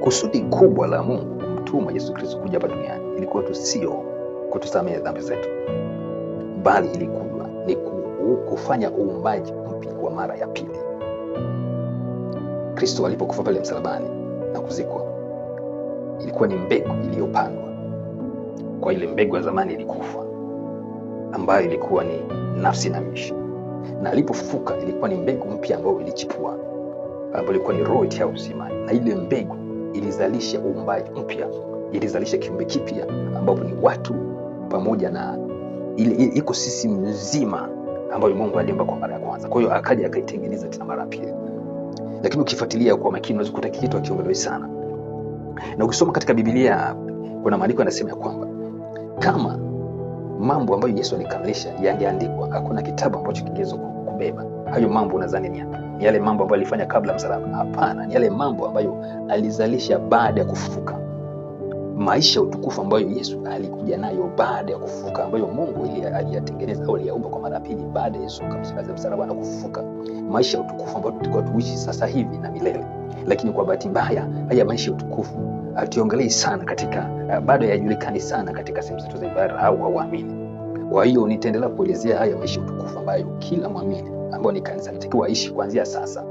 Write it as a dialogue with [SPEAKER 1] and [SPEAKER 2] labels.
[SPEAKER 1] Kusudi kubwa la Mungu kumtuma Yesu Kristo kuja hapa duniani ilikuwa tu sio kutusamehe dhambi zetu, bali ilikuwa ni kufanya uumbaji mpya wa mara ya pili. Kristo alipokufa pale msalabani na kuzikwa, ilikuwa ni mbegu iliyopandwa. Kwa ile mbegu ya zamani ilikufa, ambayo ilikuwa ni nafsi na mishi, na alipofufuka ilikuwa ni mbegu mpya ambayo ilichipua, ambayo ilikuwa ni roho ya uzima, na ile mbegu ilizalisha uumbaji mpya, ilizalisha kiumbe kipya ambapo ni watu pamoja na ile ecosystem nzima ambayo Mungu aliumba kwa mara ya kwanza. Kwa hiyo akaja akaitengeneza tena mara ya pili. Lakini ukifuatilia kwa makini unaweza kukuta kitu kiongelewi sana. Na ukisoma katika Biblia kuna maandiko yanasema ya kwamba kama mambo ambayo Yesu alikamilisha yangeandikwa, hakuna kitabu ambacho kingeweza kubeba hayo mambo. Unadhani ni yale mambo ambayo alifanya kabla msalaba? Hapana, ni yale mambo ambayo alizalisha baada ya kufufuka. Maisha utukufu ambayo Yesu alikuja nayo baada ya kufufuka, ambayo Mungu aliyatengeneza au aliyaumba kwa mara pili baada ya Yesu kumshinda msalaba na kufufuka. Maisha utukufu ambayo tulikuwa tuishi sasa hivi na milele. Lakini kwa bahati mbaya haya maisha utukufu hatuongelei sana katika bado hayajulikani sana katika sehemu zetu za ibada au waamini. Kwa hiyo nitaendelea kuelezea haya maisha utukufu ambayo kila muamini ambao ni kanisa anatakiwa aishi kuanzia sasa.